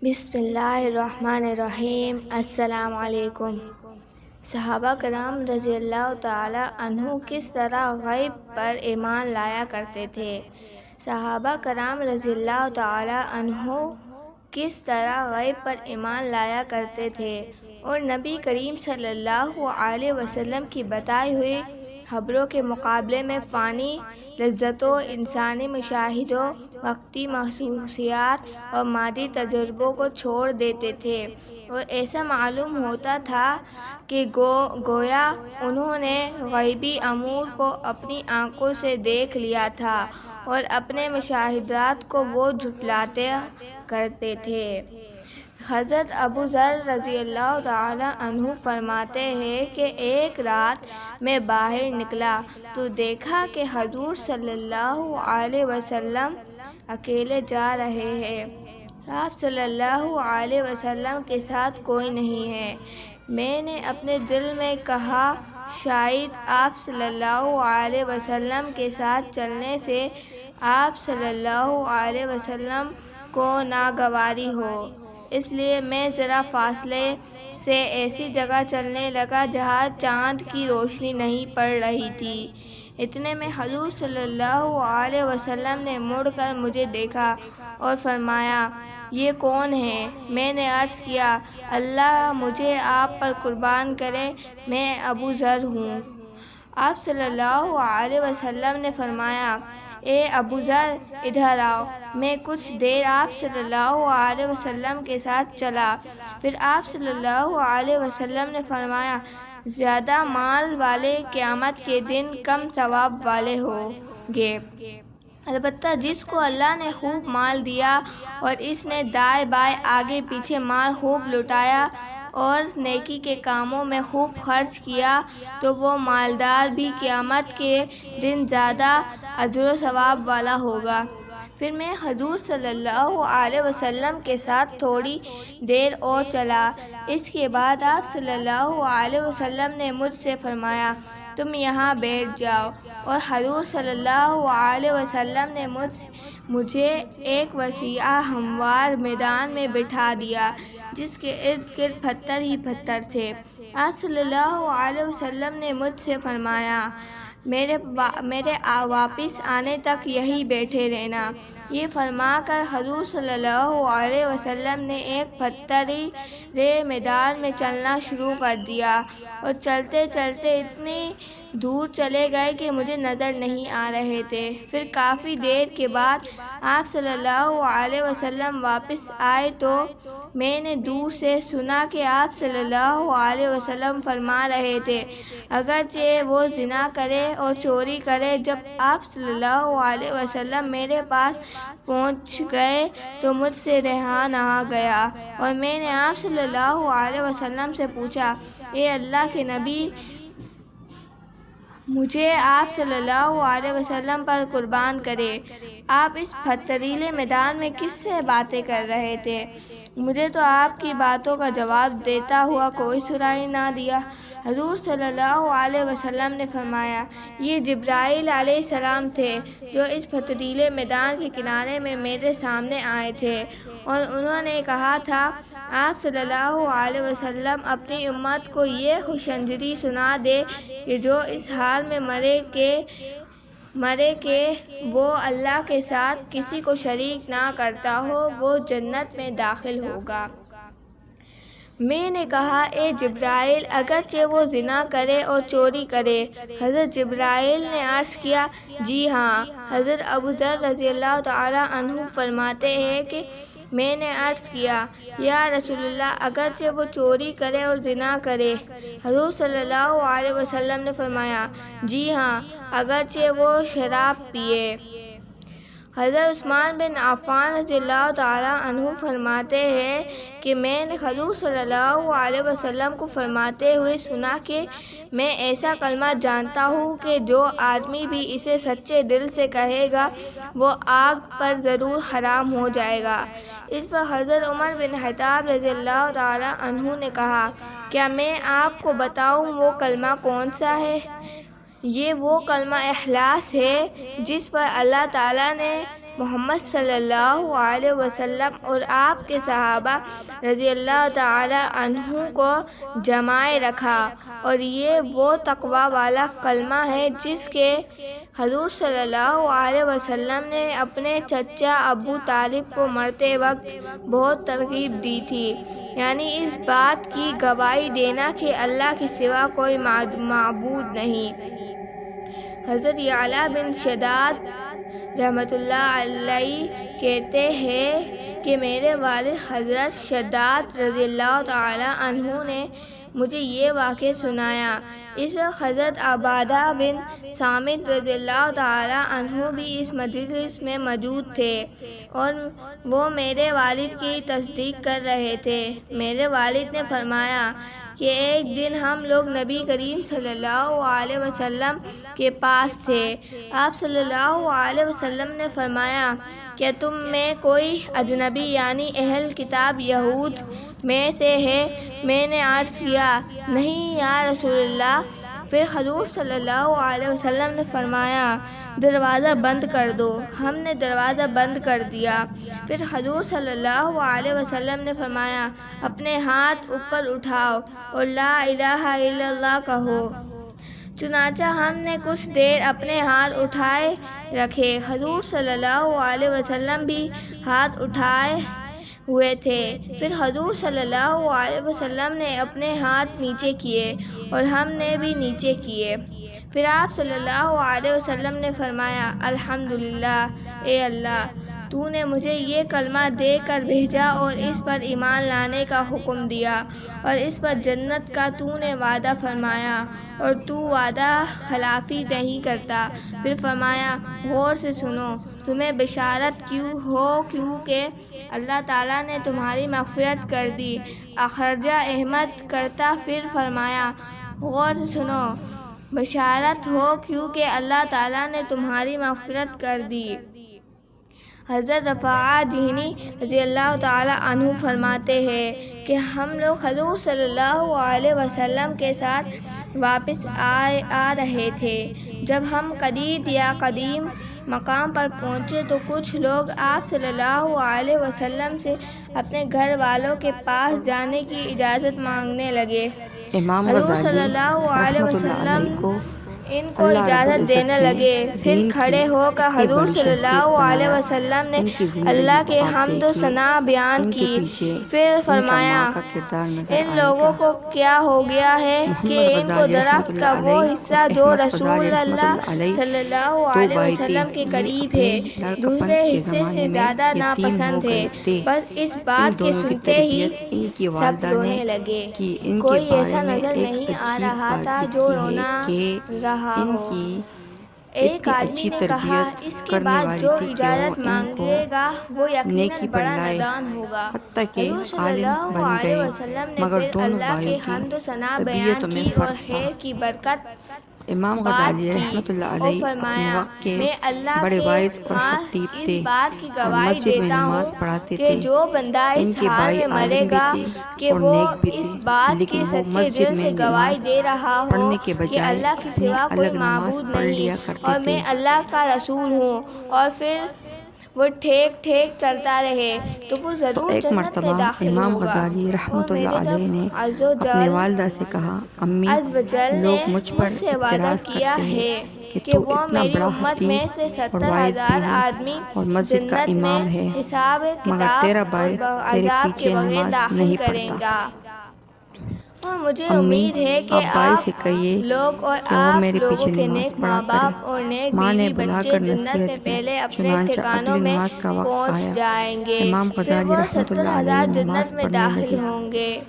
بسم اللہ الرحمن الرحیم۔ السلام علیکم۔ صحابہ کرام رضی اللہ تعالی عنہ کس طرح غیب پر ایمان لایا کرتے تھے؟ صحابہ کرام رضی اللہ تعالی عنہ کس طرح غیب پر ایمان لایا کرتے تھے اور نبی کریم صلی اللہ علیہ وسلم کی بتائی ہوئی خبروں کے مقابلے میں فانی لذتوں، انسانی مشاہدوں، وقتی محسوسیات اور مادی تجربوں کو چھوڑ دیتے تھے، اور ایسا معلوم ہوتا تھا کہ گویا انہوں نے غیبی امور کو اپنی آنکھوں سے دیکھ لیا تھا اور اپنے مشاہدات کو وہ جھٹلاتے کرتے تھے۔ حضرت ابو ذر رضی اللہ تعالی عنہ فرماتے ہیں کہ ایک رات میں باہر نکلا تو دیکھا کہ حضور صلی اللہ علیہ وسلم اکیلے جا رہے ہیں۔ آپ صلی اللہ علیہ وسلم کے ساتھ کوئی نہیں ہے۔ میں نے اپنے دل میں کہا شاید آپ صلی اللہ علیہ وسلم کے ساتھ چلنے سے آپ صلی اللہ علیہ وسلم کو ناگواری ہو، اس لیے میں ذرا فاصلے سے ایسی جگہ چلنے لگا جہاں چاند کی روشنی نہیں پڑ رہی تھی۔ اتنے میں حضور صلی اللہ علیہ وسلم نے مڑ کر مجھے دیکھا اور فرمایا یہ کون ہے؟ میں نے عرض کیا اللہ مجھے آپ پر قربان کرے، میں ابو ذر ہوں۔ آپ صلی اللہ علیہ وسلم نے فرمایا اے ابو ذر ادھر آؤ۔ میں کچھ دیر آپ صلی اللہ علیہ وسلم کے ساتھ چلا، پھر آپ صلی اللہ علیہ وسلم نے فرمایا زیادہ مال والے قیامت کے دن کم ثواب والے ہوں گے، البتہ جس کو اللہ نے خوب مال دیا اور اس نے دائیں بائیں آگے پیچھے مال خوب لٹایا اور نیکی کے کاموں میں خوب خرچ کیا تو وہ مالدار بھی قیامت کے دن زیادہ اجر و ثواب والا ہوگا۔ پھر میں حضور صلی اللہ علیہ وسلم کے ساتھ تھوڑی دیر اور چلا۔ اس کے بعد آپ صلی اللہ علیہ وسلم نے مجھ سے فرمایا تم یہاں بیٹھ جاؤ، اور حضور صلی اللہ علیہ وسلم نے مجھے ایک وسیع ہموار میدان میں بٹھا دیا جس کے ارد گرد پتھر ہی پتھر تھے۔ آپ صلی اللہ علیہ وسلم نے مجھ سے فرمایا میرے واپس آنے تک یہی بیٹھے رہنا۔ یہ فرما کر حضور صلی اللہ علیہ وسلم نے ایک پتھرے میدان میں چلنا شروع کر دیا اور چلتے چلتے اتنی دور چلے گئے کہ مجھے نظر نہیں آ رہے تھے۔ پھر کافی دیر کے بعد آپ صلی اللہ علیہ وسلم واپس آئے تو میں نے دور سے سنا کہ آپ صلی اللہ علیہ وسلم فرما رہے تھے اگرچہ وہ زنا کرے اور چوری کرے۔ جب آپ صلی اللہ علیہ وسلم میرے پاس پہنچ گئے تو مجھ سے رہا نہ گیا اور میں نے آپ صلی اللہ علیہ وسلم سے پوچھا اے اللہ کے نبی، مجھے آپ صلی اللہ علیہ وسلم پر قربان کرے، آپ اس پتھریلے میدان میں کس سے باتیں کر رہے تھے؟ مجھے تو آپ کی باتوں کا جواب دیتا ہوا کوئی سنائی نہ دیا۔ حضور صلی اللہ علیہ وسلم نے فرمایا یہ جبرائیل علیہ السلام تھے جو اس پتھریلے میدان کے کنارے میں میرے سامنے آئے تھے، اور انہوں نے کہا تھا آپ صلی اللہ علیہ وسلم اپنی امت کو یہ خوشخبری سنا دے کہ جو اس حال میں مرے کہ وہ اللہ کے ساتھ کسی کو شریک نہ کرتا ہو، وہ جنت میں داخل ہوگا۔ میں نے کہا اے جبرائیل اگرچہ وہ زنا کرے اور چوری کرے؟ حضرت جبرائیل نے عرض کیا جی ہاں۔ حضرت ابو ذر رضی اللہ تعالی عنہ فرماتے ہیں کہ میں نے عرض کیا یا رسول اللہ اگرچہ وہ چوری کرے اور زنا کرے؟ حضور صلی اللہ علیہ وسلم نے فرمایا جی ہاں اگرچہ وہ شراب پیے۔ حضرت عثمان بن عفان رضی اللہ تعالی عنہ فرماتے ہیں کہ میں نے حضور صلی اللہ علیہ وسلم کو فرماتے ہوئے سنا کہ میں ایسا کلمہ جانتا ہوں کہ جو آدمی بھی اسے سچے دل سے کہے گا وہ آگ پر ضرور حرام ہو جائے گا۔ اس پر حضرت عمر بن خطاب رضی اللہ تعالی عنہ نے کہا کیا میں آپ کو بتاؤں وہ کلمہ کون سا ہے؟ یہ وہ کلمہ اخلاص ہے جس پر اللہ تعالیٰ نے محمد صلی اللہ علیہ وسلم اور آپ کے صحابہ رضی اللہ تعالی عنہ کو جمائے رکھا، اور یہ وہ تقوی والا کلمہ ہے جس کے حضور صلی اللہ علیہ وسلم نے اپنے چچا ابو طالب کو مرتے وقت بہت ترغیب دی تھی، یعنی اس بات کی گواہی دینا کہ اللہ کے سوا کوئی معبود نہیں۔ حضرت یعلا بن شداد رحمۃ اللہ علیہ کہتے ہیں کہ میرے والد حضرت شداد رضی اللہ تعالی عنہ نے مجھے یہ واقعہ سنایا۔ اس وقت حضرت عبادہ بن صامت رضی اللہ تعالی عنہ بھی اس مجلس میں موجود تھے، اور وہ میرے والد کی تصدیق کر رہے تھے۔ میرے والد نے فرمایا کہ ایک دن ہم لوگ نبی کریم صلی اللہ علیہ وسلم کے پاس تھے۔ آپ صلی اللہ علیہ وسلم نے فرمایا، کیا تم میں کوئی اجنبی یعنی اہل کتاب یہود میں سے ہے؟ میں نے عرض کیا، نہیں یا رسول اللہ۔ پھر حضور صلی اللہ علیہ وسلم نے فرمایا، دروازہ بند کر دو۔ ہم نے دروازہ بند کر دیا۔ پھر حضور صلی اللہ علیہ وسلم نے فرمایا، اپنے ہاتھ اوپر اٹھاؤ اور لا الہ الا اللہ کہو۔ چنانچہ ہم نے کچھ دیر اپنے ہاتھ اٹھائے رکھے۔ حضور صلی اللہ علیہ وسلم بھی ہاتھ اٹھائے ہوئے تھے۔ پھر حضور صلی اللہ علیہ وسلم نے اپنے ہاتھ نیچے کیے اور ہم نے بھی نیچے کیے۔ پھر آپ صلی اللہ علیہ وسلم نے فرمایا، الحمدللہ، اے اللہ، تو نے مجھے یہ کلمہ دے کر بھیجا اور اس پر ایمان لانے کا حکم دیا، اور اس پر جنت کا تو نے وعدہ فرمایا، اور تو وعدہ خلافی نہیں کرتا۔ پھر فرمایا، غور سے سنو، تمہیں بشارت کیوں ہو کیونکہ اللہ تعالیٰ نے تمہاری مغفرت کر دی۔ اخرجہ احمد کرتا۔ پھر فرمایا، غور سے سنو، بشارت ہو کیونکہ اللہ تعالیٰ نے تمہاری مغفرت کر دی۔ حضرت رفاعہ جہنی رضی اللہ تعالی عنہ فرماتے ہیں کہ ہم لوگ حضور صلی اللہ علیہ وسلم کے ساتھ واپس آ رہے تھے۔ جب ہم قدید یا قدیم مقام پر پہنچے تو کچھ لوگ آپ صلی اللہ علیہ وسلم سے اپنے گھر والوں کے پاس جانے کی اجازت مانگنے لگے۔ امام حضور صلی اللہ علیہ وسلم ان کو اجازت دینے لگے۔ پھر کھڑے ہو کر حضور صلی اللہ علیہ وسلم نے اللہ کے حمد و ثنا بیان کی۔ پھر فرمایا، ان لوگوں کو کیا ہو گیا ہے کہ ان کو درخت کا وہ حصہ جو رسول اللہ صلی اللہ علیہ وسلم کے قریب ہے دوسرے حصے سے زیادہ ناپسند ہے۔ بس اس بات کے سنتے ہی سب رونے لگے۔ کوئی ایسا نظر نہیں آ رہا تھا جو رونا رہا ہو۔ ایک آدمی نے کہا، اس کے بعد جو اجازت مانگے گا وہ یقیناً بڑا نادان ہوگا۔ حضور صلی اللہ علیہ وسلم نے پھر اللہ کے حمد و ثنا بیان کی اور خیر کی برکت امام غزالی رحمۃ اللہ علیہ اپنے وقت کے بڑے واعظ اور خطیب تھے اور مسجد میں نماز پڑھاتے تھے۔ جو بندہ اس حال میں مرے گا کہ وہ اس بات کی سچے دل سے گواہی دے رہا ہو کہ اللہ کے سوا کوئی معبود نہیں اور میں اللہ کا رسول ہوں، اور پھر وہ ٹھیک ٹھیک چلتا رہے تو وہ ضرور ایک جنت میں مرتبہ داخل امام ہوگا۔ غزالی رحمۃ اللہ علیہ نے اپنی والدہ سے کہا، امی، لوگ مجھ پر اعتراض کرتے ہیں کہ تو اتنا بڑا خطیب اور واعظ بھی ہے اور مسجد کا امام ہے، مگر تیرا بھائی تیرے پیچھے نماز نہیں پڑھتا۔ اور مجھے امی، امید ہے کہ آپ بھائی سے کہیے لوگ اور کہ وہ آپ میرے لوگوں پیچھے کے نماز نیک پڑھا ماں باپ اور کرے۔ نیک ماں نے بیوی بلا بچے کر جنت میں نصیحت کی، پہلے اپنے چنانچہ ٹھکانوں اگلی میں نماز کا وقت پہنچ آیا۔ جائیں گے، امام پھر غزالی وہ رحمۃ اللہ 70,000 علیہ جنت نماز میں پڑھنے داخل لگے ہوں گے۔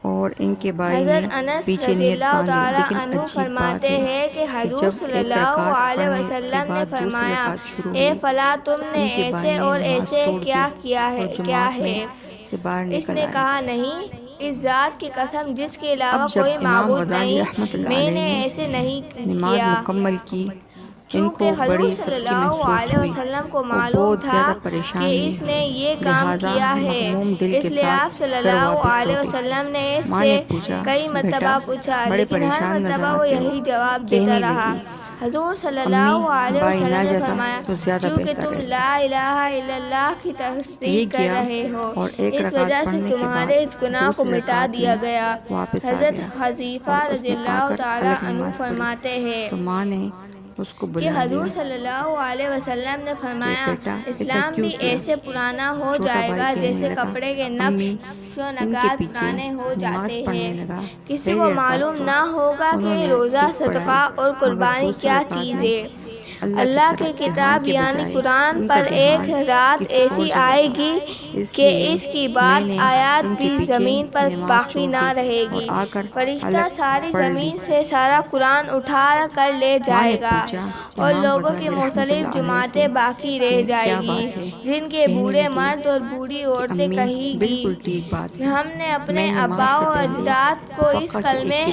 اور ان کے بھائی نے حضرت انس پیچھے رضی نیت اللہ باندھی، تعالی لیکن عنہ عجیب فرماتے بات ہے ہیں کہ کہ حضور جب صلی ایک اللہ رکعت علیہ پڑھنے کے وسلم نے بعد دوسری فرمایا، رکعت شروع اے ہوئی، فلاں تم نے ان کے بھائی ایسے نے اور نماز ایسے توڑ کیا دی کیا اور ہے جماعت میں سے باہر اس نکل نے آئے۔ کہا، نہیں، اس ذات کی قسم جس کے اب علاوہ جب کوئی امام معبود غزالی نہیں، رحمۃ اللہ میں علیہ نے نے ایسے نہیں نماز کیا۔ مکمل کی، ان چونکہ کو حضور بڑی صلی سبکی اللہ محسوس علیہ ہوئی، وسلم کو وہ معلوم بہت تھا زیادہ کہ پریشان اس ہوئی، نے یہ کام لہٰذا کیا ہے، مغموم دل اس کے لیے ساتھ آپ صلی گھر اللہ واپس علیہ لوٹے۔ وسلم نے اس ماں سے نے پوچھا، کئی بیٹا مرتبہ پوچھا، بڑے لیکن ہر پریشان نظر مرتبہ وہ آتے ہو، یہی جواب دیتا کہنے رہا، لگی، حضور صلی اللہ علیہ وسلم نے فرمایا کیونکہ تم لا الہ الا اللہ کی تصدیق کر رہے ہو اس وجہ سے تمہارے اس گناہ کو مٹا دیا گیا۔ حضرت حذیفہ رضی اللہ تعالی عنہ فرماتے ہیں کہ حضور صلی اللہ علیہ وسلم نے فرمایا اسلام بھی ایسے پرانا ہو جائے گا جیسے کپڑے کے نقش و نگار پرانے ہو جاتے ہیں۔ کسی کو معلوم نہ ہوگا کہ روزہ، صدقہ اور قربانی کیا چیز ہے۔ اللہ کی کتاب یعنی قرآن پر ایک رات ایسی آئے گی کہ اس کی بات آیات بھی زمین پر باقی نہ رہے گی۔ فرشتہ ساری زمین سے سارا قرآن اٹھا کر لے جائے گا اور لوگوں کی مختلف جماعتیں باقی رہ جائے گی جن کے بوڑھے مرد اور بوڑھی عورتیں کہیں گی ہم نے اپنے آباء و اجداد کو اس کلمے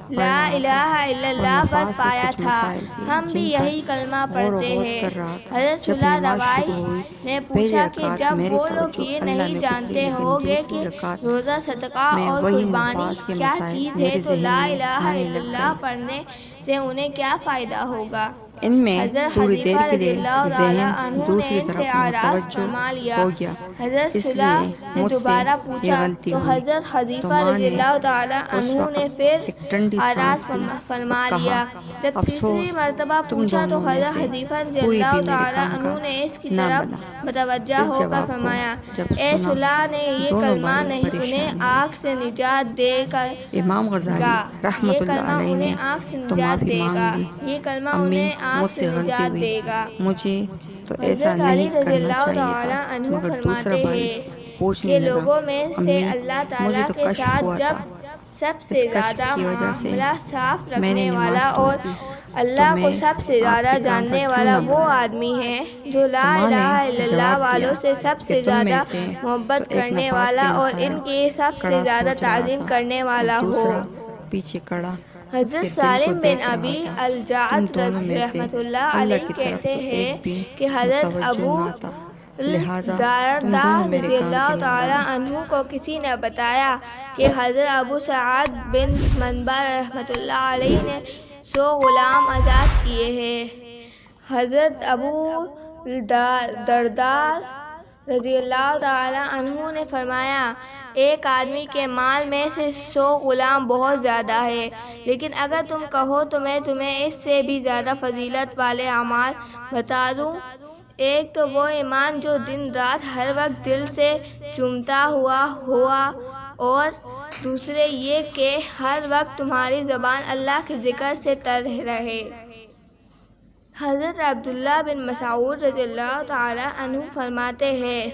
لا الہ الا اللہ پر پایا تھا، ہم بھی یہی کلمہ پڑھتے ہیں۔ حضرت صلہ روائی نے پوچھا کہ جب وہ لوگ یہ نہیں جانتے ہوں گے کہ روزہ، صدقہ اور قربانی کیا چیز ہے تو لا الہ الا اللہ پڑھنے سے انہیں کیا فائدہ ہوگا؟ ان میں تھوڑی دیر کے لیے ذہن دوسری طرف متوجہ ہو گیا، اس لیے مجھ سے یہ غلطی ہوئی۔ تو ماں نے اس وقت ایک ٹھنڈی سانس لی اور کہا افسوس تم دونوں میں سے کوئی بھی میرے کام کا نہ بنا۔ متوجہ ہو کر فرمایا اے صلہ نے یہ کلمہ نہیں انہیں آگ سے نجات دے گا، امام غزالی رحمۃ اللہ علیہ نے تو معافی مانگ لی، امی مجھ سے غلطی ہوئی، مجھے تو ایسا نہیں کرنا چاہیے تھا، مگر دوسرا بھائی پوچھنے لگا امی مجھے تو کشف ہوا تھا، سب سے زیادہ معاملہ صاف رکھنے والا اور اللہ کو سب سے زیادہ جاننے والا وہ آدمی ہے جو لا الہ الا اللہ والوں سے سب سے زیادہ محبت کرنے والا اور ان کی سب سے زیادہ تعظیم کرنے والا ہو۔ پیچھے کڑا حضرت سالم بن ابی الجعد رحمۃ اللہ علیہ کہتے ہیں کہ حضرت ابو الدرداء رضی اللہ تعالی عنہ کو کسی نے بتایا کہ حضرت ابو سعد بن منبر رحمۃ اللہ علیہ نے 100 غلام آزاد کیے ہیں۔ حضرت ابو الدرداء رضی اللہ تعالی عنہ نے فرمایا ایک آدمی کے مال میں سے 100 غلام بہت زیادہ ہے، لیکن اگر تم کہو تو میں تمہیں اس سے بھی زیادہ فضیلت والے اعمال بتا دوں۔ ایک تو وہ ایمان جو دن رات ہر وقت دل سے چومتا ہوا اور دوسرے یہ کہ ہر وقت تمہاری زبان اللہ کے ذکر سے تر رہے۔ حضرت عبداللہ بن مسعود رضی اللہ تعالی عنہ فرماتے ہیں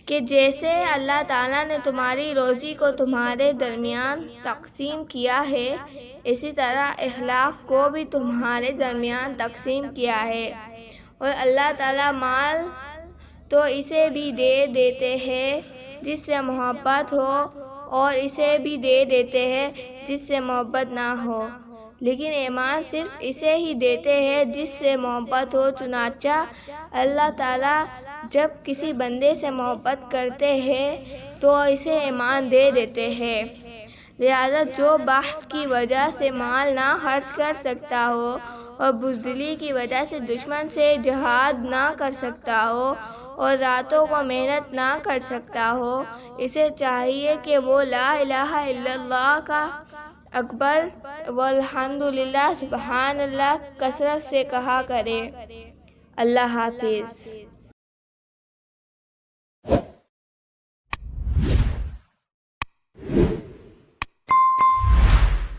کہ جیسے اللہ تعالیٰ نے تمہاری روزی کو تمہارے درمیان تقسیم کیا ہے اسی طرح اخلاق کو بھی تمہارے درمیان تقسیم کیا ہے، اور اللہ تعالیٰ مال تو اسے بھی دے دیتے ہیں جس سے محبت ہو اور اسے بھی دے دیتے ہیں جس سے محبت نہ ہو، لیکن ایمان صرف اسے ہی دیتے ہیں جس سے محبت ہو۔ چنانچہ اللہ تعالیٰ جب کسی بندے سے محبت کرتے ہیں تو اسے ایمان دے دیتے ہیں، لہذا جو بخل کی وجہ سے مال نہ خرچ کر سکتا ہو اور بزدلی کی وجہ سے دشمن سے جہاد نہ کر سکتا ہو اور راتوں کو محنت نہ کر سکتا ہو، اسے چاہیے کہ وہ لا الہ الا اللہ کا اکبر والحمدللہ سبحان اللہ کثرت سے کہا کرے۔ اللہ حافظ۔